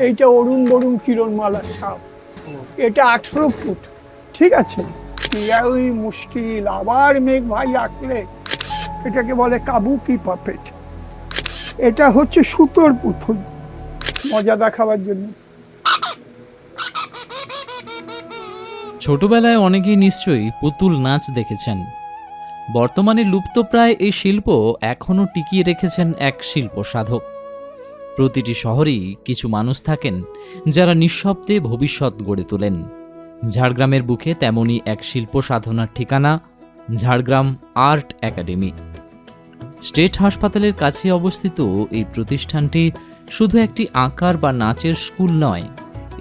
এইটা অরুণ বরুণ কিরণমালার সাপ, এটা 18 ফুট। ঠিক আছে, ওই মুশকিল। আবার মেঘ ভাই আসলে এটাকে বলে কাবুকি পাপেট। এটা হচ্ছে সুতোর পুতুল, মজা দেখাবার জন্য। ছোটবেলায় অনেকেই নিশ্চয়ই পুতুল নাচ দেখেছেন। বর্তমানে লুপ্তপ্রায় এই শিল্প এখনও টিকিয়ে রেখেছেন এক শিল্প সাধক। প্রতিটি শহরেই কিছু মানুষ থাকেন যারা নিঃশব্দে ভবিষ্যৎ গড়ে তোলেন। ঝাড়গ্রামের বুকে তেমনই এক শিল্প সাধনার ঠিকানা ঝাড়গ্রাম আর্ট একাডেমি। স্টেট হাসপাতালের কাছে অবস্থিত এই প্রতিষ্ঠানটি শুধু একটি আঁকার বা নাচের স্কুল নয়,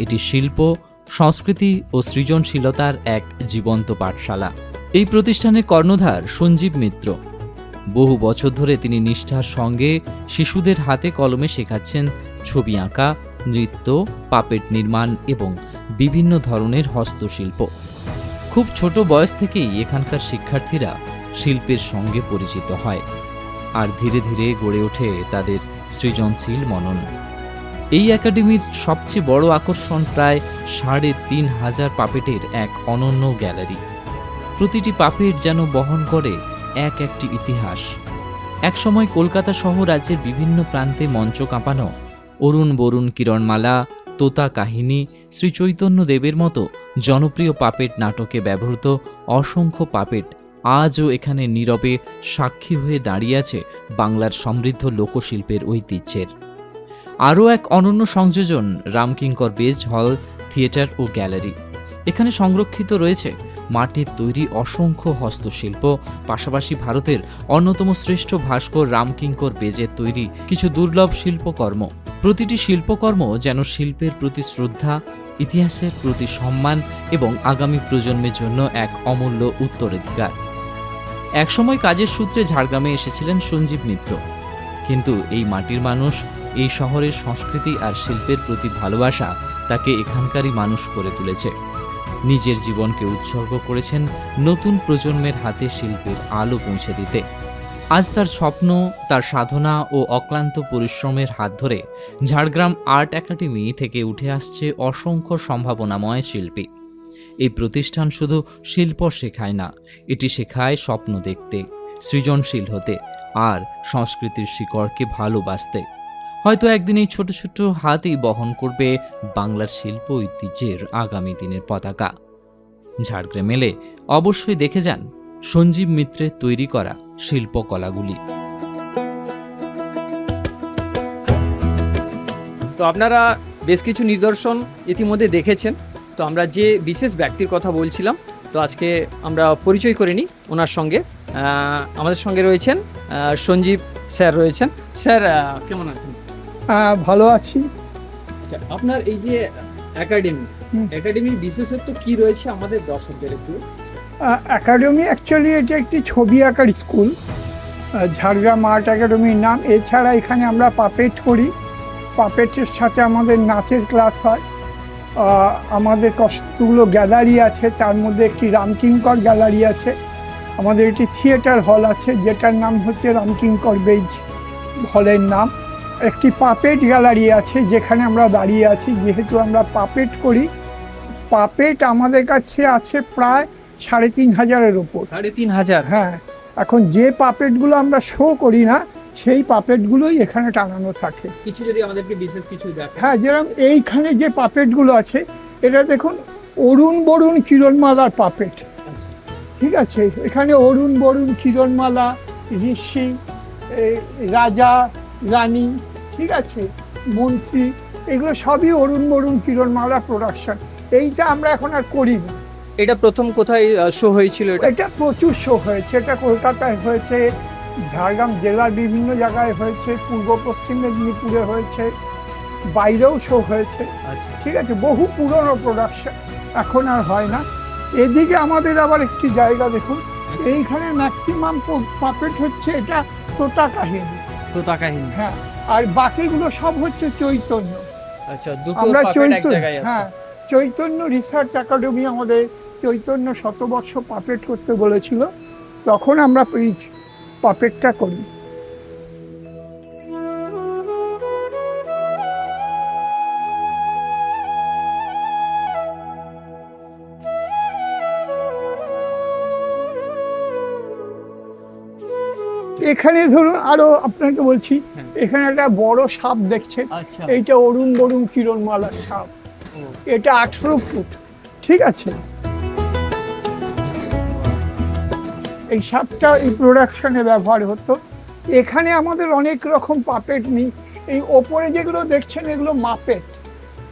এটি শিল্প, সংস্কৃতি ও সৃজনশীলতার এক জীবন্ত পাঠশালা। এই প্রতিষ্ঠানের কর্ণধার সঞ্জীব মিত্র। বহু বছর ধরে তিনি নিষ্ঠার সঙ্গে শিশুদের হাতে কলমে শেখাচ্ছেন ছবি আঁকা, নৃত্য, পাপেট নির্মাণ এবং বিভিন্ন ধরনের হস্তশিল্প। খুব ছোট বয়স থেকেই এখানকার শিক্ষার্থীরা শিল্পের সঙ্গে পরিচিত হয়, আর ধীরে ধীরে গড়ে ওঠে তাদের সৃজনশীল মনন। এই একাডেমির সবচেয়ে বড় আকর্ষণ প্রায় ৩৫০০ পাপেটের এক অনন্য গ্যালারি। প্রতিটি পাপেট যেন বহন করে একটি ইতিহাস। একসময় কলকাতা সহ রাজ্যের বিভিন্ন প্রান্তে মঞ্চ কাঁপানো অরুণ বরুণ কিরণমালা, তোতা কাহিনী, শ্রী চৈতন্য দেবের মতো জনপ্রিয় পাপেট নাটকে ব্যবহৃত অসংখ্য পাপেট আজও এখানে নীরবে সাক্ষী হয়ে দাঁড়িয়ে আছে বাংলার সমৃদ্ধ লোকশিল্পের ঐতিহ্যের। আরও এক অনন্য সংযোজন রামকিঙ্কর বেজ হল, থিয়েটার ও গ্যালারি। এখানে সংরক্ষিত রয়েছে মাটির তৈরি অসংখ্য হস্তশিল্প, পাশাপাশি ভারতের অন্যতম শ্রেষ্ঠ ভাস্কর রামকিঙ্কর বেজের তৈরি কিছু দুর্লভ শিল্পকর্ম। প্রতিটি শিল্পকর্ম যেন শিল্পের প্রতি শ্রদ্ধা, ইতিহাসের প্রতি সম্মান এবং আগামী প্রজন্মের জন্য এক অমূল্য উত্তরাধিকার। একসময় কাজের সূত্রে ঝাড়গ্রামে এসেছিলেন সঞ্জীব মিত্র, কিন্তু এই মাটির মানুষ, এই শহরের সংস্কৃতি আর শিল্পের প্রতি ভালোবাসা তাকে এখানকারই মানুষ করে তুলেছে। নিজের জীবনকে উৎসর্গ করেছেন নতুন প্রজন্মের হাতে শিল্পের আলো পৌঁছে দিতে। আজ তার স্বপ্ন, তার সাধনা ও অক্লান্ত পরিশ্রমের হাত ধরে ঝাড়গ্রাম আর্ট একাডেমি থেকে উঠে আসছে অসংখ্য সম্ভাবনাময় শিল্পী। এই প্রতিষ্ঠান শুধু শিল্প শেখায় না, এটি শেখায় স্বপ্ন দেখতে, সৃজনশীল হতে আর সংস্কৃতির শিকড়কে ভালোবাসতে। হয়তো একদিন এই ছোট ছোট হাতই বহন করবে বাংলার শিল্প ঐতিহ্যের আগামী দিনের পতাকা। ঝাড়গ্রাম এলে অবশ্যই দেখে যান সঞ্জীব মিত্রের তৈরি করা শিল্পকলাগুলি। তো আপনারা বেশ কিছু নিদর্শন ইতিমধ্যে দেখেছেন। তো আমরা যে বিশেষ ব্যক্তির কথা বলছিলাম, তো আজকে আমরা পরিচয় করে নিই ওনার সঙ্গে। আমাদের সঙ্গে রয়েছেন সঞ্জীব স্যার রয়েছেন। স্যার কেমন আছেন? ভালো আছি। আচ্ছা, আপনার এই যে একাডেমির বিশেষত্ব কি রয়েছে আমাদের দর্শকদের একটু? একাডেমি অ্যাকচুয়ালি এটা একটি ছবি আঁকার স্কুল, ঝাড়গ্রাম আর্ট একাডেমির নাম। এছাড়া এখানে আমরা পাপেট করি, পাপেটের সাথে আমাদের নাচের ক্লাস হয়। আমাদের কতগুলো গ্যালারি আছে, তার মধ্যে একটি রামকিঙ্কর গ্যালারি আছে। আমাদের একটি থিয়েটার হল আছে, যেটার নাম হচ্ছে রামকিঙ্কর বেজ হলের নাম। একটি পাপেট গ্যালারি আছে, যেখানে আমরা দাঁড়িয়ে আছি। যেহেতু আমরা পাপেট করি, পাপেট আমাদের কাছে আছে প্রায় ৩৫০০-এর উপর। ৩৫০০? হ্যাঁ, এখন যে পাপেটগুলো আমরা শো করি না, সেই পাপেটগুলোই এখানে টানানো থাকে। কিছু যদি আমাদেরকে বিশেষ কিছু দেখেন। হ্যাঁ, যেরকম এইখানে যে পাপেটগুলো আছে, এটা দেখুন অরুণ বরুণ কিরণমালার পাপেট। ঠিক আছে, এখানে অরুণ বরুণ কিরণমালা, ঋষি, রাজা, রানী, ঠিক আছে, মন্ত্রী, এগুলো সবই অরুণ বরুণ কিরণমালা প্রোডাকশন। এইটা আমরা এখন আর করি না। এটা প্রথম কোথায় শো হয়েছিল? এটা প্রচুর শো হয়েছে। এটা কলকাতায় হয়েছে, ঝাড়গ্রাম জেলার বিভিন্ন জায়গায় হয়েছে, পূর্ব পশ্চিম মেদিনীপুরে হয়েছে, বাইরেও শো হয়েছে। আচ্ছা, ঠিক আছে, বহু পুরনো প্রোডাকশন, এখন আর হয় না। এদিকে আমাদের আবার একটি জায়গা দেখুন, এইখানে ম্যাক্সিমাম পাপেট হচ্ছে এটা তোতা কাহিনী। তোতা কাহিনী? হ্যাঁ, আর বাকিগুলো সব হচ্ছে চৈতন্য। আচ্ছা, দুটো আমরা পাপেট এক জায়গায় আছে। হ্যাঁ, চৈতন্য রিসার্চ একাডেমি আমাদের চৈতন্য শতবর্ষ পাপেট করতে বলেছিল, তখন আমরা এই পাপেটটা করি। এখানে ধরুন আরো আপনাকে বলছি, হ্যাঁ। এখানে একটা বড় সাপ দেখছেন, আচ্ছা এইটা অরুণ বরুণ কিরণমালার সাপ, এটা 18 ফুট, ঠিক আছে। এই সাপটা এই প্রোডাকশনে ব্যবহার হতো। এখানে আমাদের অনেক রকম পাপেট নেই, এই ওপরে যেগুলো দেখছেন এগুলো মাপেট,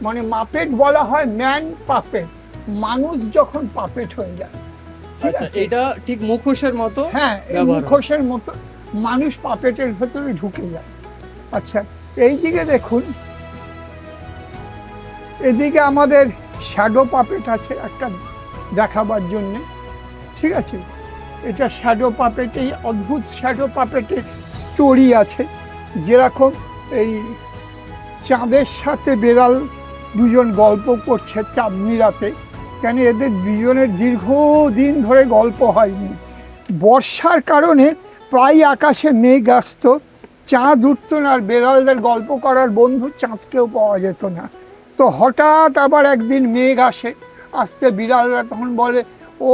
মানে মাপেট বলা হয় ম্যান পাপেট, মানুষ যখন পাপেট হয়ে যায়, ঠিক আচ্ছা আছে? এটা ঠিক মুখোশের মতো হ্যাঁ, এই ব্যবহার হয়। মুখোশের মতো মানুষ পাপেটের ভেতরে ঢুকে যায়। আচ্ছা, এই দিকে দেখুন, এদিকে আমাদের শ্যাডো পাপেট আছে একটা দেখাবার জন্যে, ঠিক আছে। এটা শ্যাডো পাপেট, এই অদ্ভুত শ্যাডো পাপেটের স্টোরি আছে, যেরকম এই চাঁদের সাথে বেড়াল দুজন গল্প করছে চাঁদনি রাতে, কেন এদের দুজনের দীর্ঘদিন ধরে গল্প হয়নি। বর্ষার কারণে প্রায় আকাশে মেঘ আসতো, চাঁদ উঠত না, আর বেড়ালদের গল্প করার বন্ধু চাঁদকেও পাওয়া যেত না। তো হঠাৎ আবার একদিন মেঘ আসতে বিড়ালরা তখন বলে, ও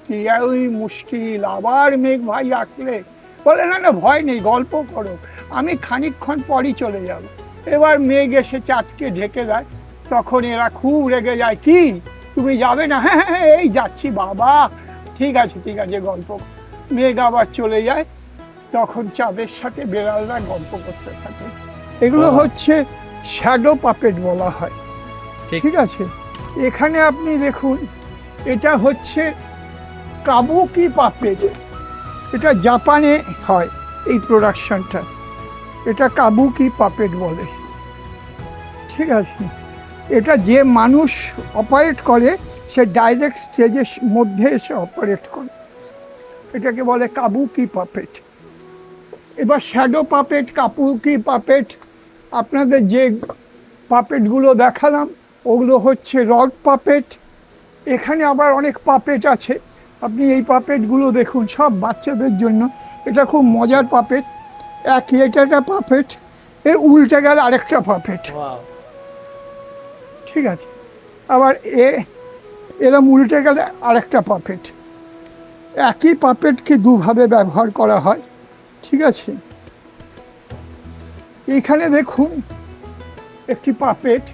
কি ওই মুশকিল, আবার মেঘ ভাই আসলে। বলে না না ভয় নেই, গল্প করো, আমি খানিকক্ষণ পরই চলে যাব। এবার মেঘ এসে চাঁদকে ঢেকে দেয়, তখন এরা খুব রেগে যায়, কি তুমি যাবে না? হ্যাঁ হ্যাঁ এই যাচ্ছি বাবা, ঠিক আছে ঠিক আছে গল্প। মেঘ আবার চলে যায়, তখন চাঁদের সাথে বেড়ালরা গল্প করতে থাকে। এগুলো বাহ। হচ্ছে শ্যাডো পাপেট বলা হয়, ঠিক। ঠিক আছে। এখানে আপনি দেখুন, এটা হচ্ছে কাবুকি পাপেট, এটা জাপানে হয় এই প্রোডাকশনটা, এটা কাবুকি পাপেট বলে, ঠিক আছে। এটা যে মানুষ অপারেট করে সে ডাইরেক্ট স্টেজের মধ্যে এসে অপারেট করে, এটাকে বলে কাবুকি পাপেট। এবার শ্যাডো পাপেট, কাবুকি পাপেট, আপনাদের যে পাপেটগুলো দেখালাম ওগুলো হচ্ছে রড পাপেট। এখানে আবার অনেক পাপেট আছে, আপনি এই পাপেটগুলো দেখুন, সব বাচ্চাদের জন্য। এটা খুব মজার পাপেট, এটা একটা পাপেট, এ উল্টে গেলে আরেকটা পাপেট, Wow. ঠিক আছে। আবার এরম উল্টে গেলে আরেকটা পাপেট। একই পাপেটকে দুভাবে ব্যবহার করা হয়, ঠিক আছে। এইখানে দেখুন একটি পাপেট,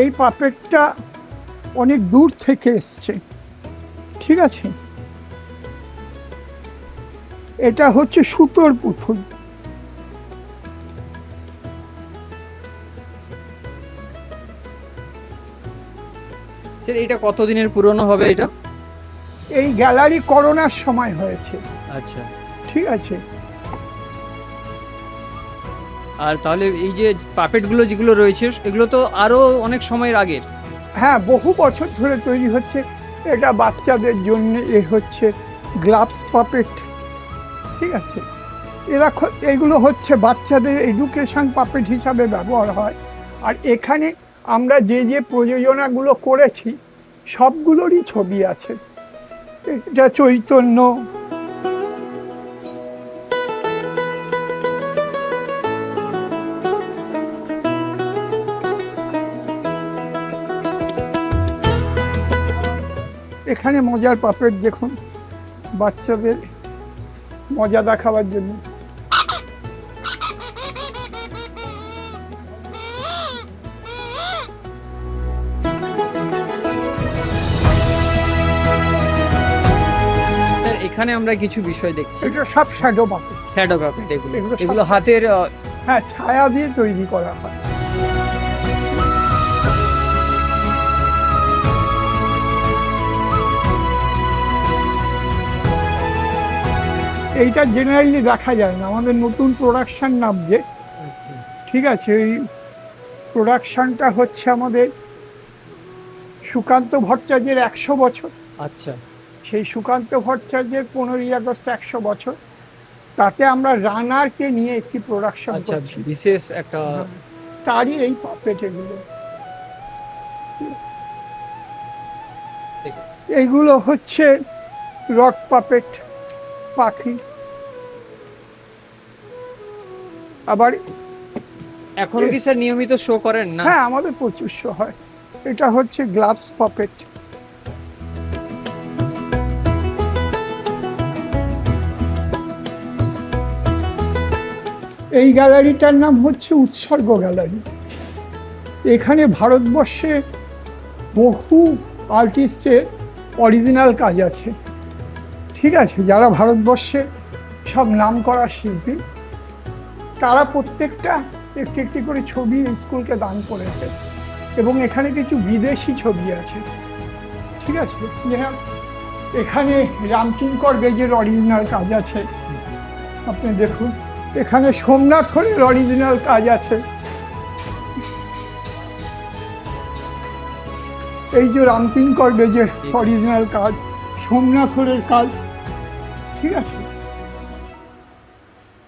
এই পাপেটটা অনেক দূর থেকে এসছে, ঠিক আছে। এটা হচ্ছে সুতোর পুতুল। স্যার এটা কতদিনের পুরনো হবে এটা? এই গ্যালারি করোনার সময় হয়েছে, আচ্ছা। ঠিক আছে। আর তাহলে এই যে পাপেটগুলো যেগুলো রয়েছে এগুলো তো আরো অনেক সময়ের আগের। হ্যাঁ, বহু বছর ধরে তৈরি হচ্ছে। এটা বাচ্চাদের জন্য হচ্ছে গ্লাভস পাপেট, ঠিক আছে। এগুলো হচ্ছে বাচ্চাদের এডুকেশন পাপেট হিসাবে ব্যবহার হয়। আর এখানে আমরা যে যে প্রযোজনাগুলো করেছি সবগুলোরই ছবি আছে। এটা চৈতন্য, এখানে মজার পাপেট দেখুন, বাচ্চাদের মজা দেখাবার জন্য। স্যার এখানে আমরা কিছু বিষয় দেখছি, এটা সব শ্যাডো পাপেট, শ্যাডো পাপেট এগুলো এগুলো সব- এগুলো হাতের হ্যাঁ, ছায়া দিয়ে তৈরি করা হয়। এইটা জেনারেলি দেখা যায় না, আমাদের নতুন প্রোডাকশন নামছে, আচ্ছা ঠিক আছে। এই প্রোডাকশনটা হচ্ছে আমাদের সুকান্ত ভট্টাচার্যের 100 বছর, আচ্ছা সেই সুকান্ত ভট্টাচার্যের 15ই আগস্ট 100 বছর, তাতে আমরা রানারকে নিয়ে একটি প্রোডাকশন আচ্ছা করছি, বিশেষ একটা তারই এই পাপেট এগুলো। ঠিক। এইগুলো হচ্ছে রক পাপেট, পাখি। আবার এখনো কি স্যার নিয়মিত শো করেন না? হ্যাঁ, আমাদের প্রচুর শো হয়। এটা হচ্ছে গ্লাভস পাপেট। এই গ্যালারিটার নাম হচ্ছে উৎসর্গ গ্যালারি। এখানে ভারতবর্ষে বহু আর্টিস্টের অরিজিনাল কাজ আছে, ঠিক আছে, যারা ভারতবর্ষে সব নামকরা শিল্পী, তারা প্রত্যেকটা একটি একটি করে ছবি এই স্কুলকে দান করেছে। এবং এখানে কিছু বিদেশি ছবি আছে, ঠিক আছে, যেমন এখানে রামকিঙ্কর বেজের অরিজিনাল কাজ আছে, আপনি দেখুন। এখানে সোমনাথ হরের অরিজিনাল কাজ আছে। এই যে রামকিঙ্কর বেজের অরিজিনাল কাজ, সোমনাথ হরের কাজ, ঠিক আছে।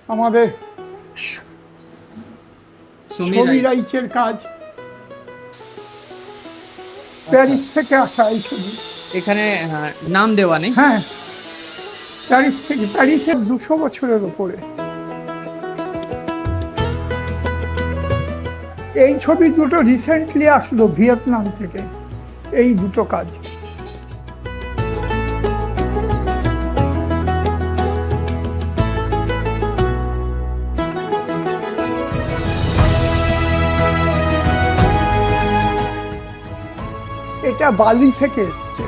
আমাদের ছবি রাইচের কাজ, প্যারিস থেকে আসা এই ছবি। এখানে নাম দেওয়া নেই। হ্যাঁ, প্যারিস থেকে, প্যারিসের 200 বছরের উপরে। এই ছবি দুটো রিসেন্টলি আসলো ভিয়েতনাম থেকে, এই দুটো কাজ। এটা বালি থেকে এসছে।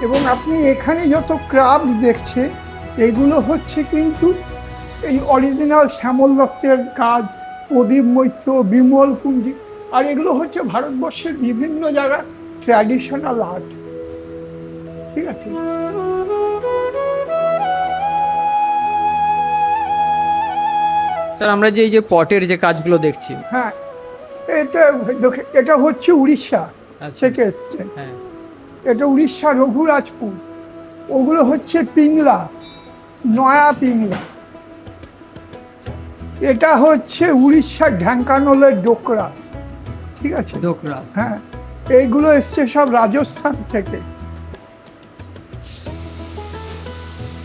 এবং আপনি এখানে যত ক্রাফট দেখছেন, এগুলো হচ্ছে কিন্তু এই অরিজিনাল শ্যামল দত্তের কাজ, প্রদীপ মৈত্র, বিমল কুণ্ডি, আর এগুলো হচ্ছে ভারতবর্ষের বিভিন্ন জায়গার ট্র্যাডিশনাল আর্ট, ঠিক আছে। স্যার, আমরা যে এই যে পটের যে কাজগুলো দেখছি, হ্যাঁ, এটা হচ্ছে উড়িষ্যা থেকে এসছে। হ্যাঁ, এটা উড়িষ্যা রঘুরাজপুর। ওগুলো হচ্ছে পিংলা, নয়া পিংলা। এটা হচ্ছে উড়িষ্যার ঢ্যাঙ্কানলের ডোকরা, ঠিক আছে, ডোকরা। হ্যাঁ, এইগুলো এসছে সব রাজস্থান থেকে।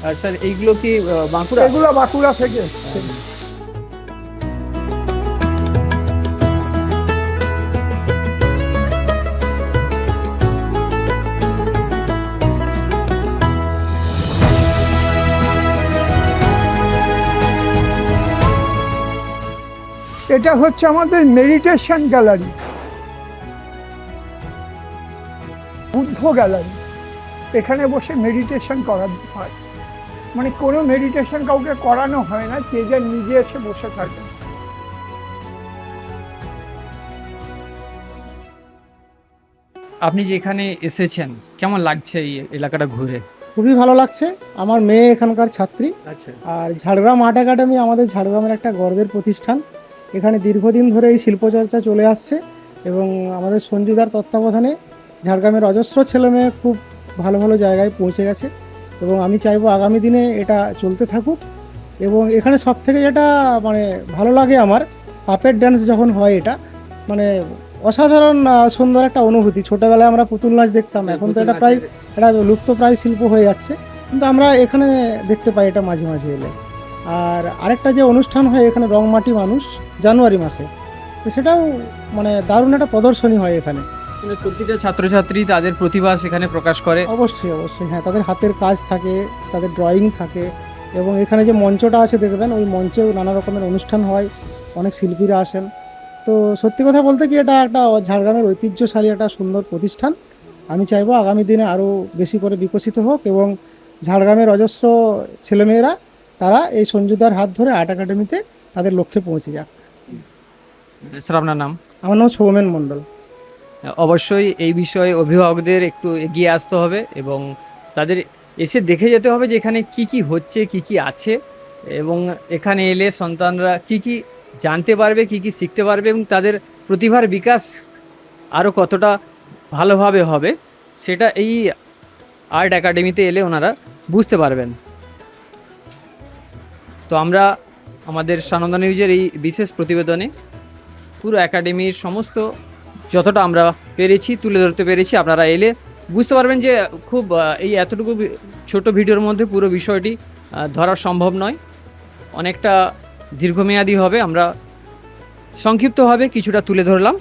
আর স্যার এইগুলো কি বাঁকুড়া? এগুলো বাঁকুড়া থেকে এসছে। এটা হচ্ছে আমাদের মেডিটেশন গ্যালারি, বুদ্ধ গ্যালারি। এখানে বসে মেডিটেশন করা হয়, মানে কোনো মেডিটেশন কাউকে করানো হয় না, যে যার নিজে এসে বসে থাকে। আপনি যে এখানে এসেছেন, কেমন লাগছে এই এলাকাটা ঘুরে? খুবই ভালো লাগছে। আমার মেয়ে এখানকার ছাত্রী। আচ্ছা, আর ঝাড়গ্রাম আর্ট একাডেমি আমাদের ঝাড়গ্রামের একটা গর্বের প্রতিষ্ঠান। এখানে দীর্ঘদিন ধরে এই শিল্পচর্চা চলে আসছে এবং আমাদের সঞ্জুদার তত্ত্বাবধানে ঝাড়গ্রামের অজস্র ছেলেমেয়ে খুব ভালো ভালো জায়গায় পৌঁছে গেছে এবং আমি চাইবো আগামী দিনে এটা চলতে থাকুক। এবং এখানে সব থেকে যেটা মানে ভালো লাগে আমার, পাপেট ড্যান্স যখন হয়, এটা মানে অসাধারণ সুন্দর একটা অনুভূতি। ছোটোবেলায় আমরা পুতুল নাচ দেখতাম, এখন তো এটা প্রায় একটা লুপ্তপ্রায় শিল্প হয়ে যাচ্ছে, কিন্তু আমরা এখানে দেখতে পাই এটা মাঝে মাঝে এলে। আর আরেকটা যে অনুষ্ঠান হয় এখানে রংমাটি মানুষ, জানুয়ারি মাসে, তো সেটাও মানে দারুণ একটা প্রদর্শনী হয় এখানে। মানে প্রতিটা ছাত্রছাত্রী তাদের প্রতিভা সেখানে প্রকাশ করে। অবশ্যই অবশ্যই, হ্যাঁ, তাদের হাতের কাজ থাকে, তাদের ড্রয়িং থাকে এবং এখানে যে মঞ্চটা আছে দেখবেন, ওই মঞ্চেও নানা রকমের অনুষ্ঠান হয়, অনেক শিল্পীরা আসেন। তো সত্যি কথা বলতে কি, এটা একটা ঝাড়গ্রামের ঐতিহ্যশালী একটা সুন্দর প্রতিষ্ঠান। আমি চাইবো আগামী দিনে আরও বেশি করে বিকশিত হোক এবং ঝাড়গ্রামের অজস্র ছেলেমেয়েরা তারা এই সঞ্জুদার হাত ধরে আর্ট একাডেমিতে তাদের লক্ষ্যে পৌঁছে যাক। স্যার, আপনার নাম? আমার নাম সৌমেন মণ্ডল। অবশ্যই এই বিষয়ে অভিভাবকদের একটু এগিয়ে আসতে হবে এবং তাদের এসে দেখে যেতে হবে যে এখানে কি কি হচ্ছে, কি কি আছে, এবং এখানে এলে সন্তানরা কি কি জানতে পারবে, কি কি শিখতে পারবে এবং তাদের প্রতিভার বিকাশ আরও কতটা ভালোভাবে হবে, সেটা এই আর্ট একাডেমিতে এলে ওনারা বুঝতে পারবেন। তো আমরা আমাদের সানন্দা নিউজের এই বিশেষ প্রতিবেদনে পুরো একাডেমির সমস্ত যতটা আমরা পেরেছি তুলে ধরতে পেরেছি। আপনারা এলে বুঝতে পারবেন যে খুব এই এতটুকু ছোট ভিডিওর মধ্যে পুরো বিষয়টি ধরা সম্ভব নয়, অনেকটা দীর্ঘমেয়াদী হবে। আমরা সংক্ষিপ্তভাবে কিছুটা তুলে ধরলাম।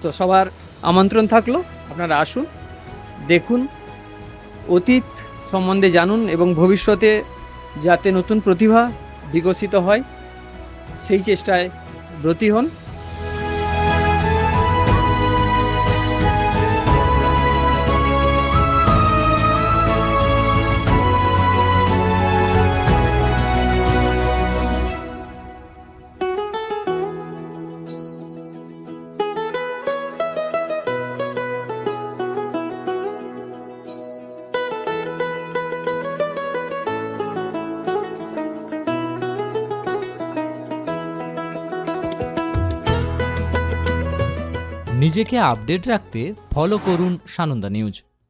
তো সবার আমন্ত্রণ থাকলো, আপনারা আসুন, দেখুন, অতীত সম্বন্ধে জানুন এবং ভবিষ্যতে যাতে নতুন প্রতিভা বিকশিত হয় সেই চেষ্টায় ব্রতী হন। নিজেকে আপডেট রাখতে ফলো করুন সানন্দা নিউজ।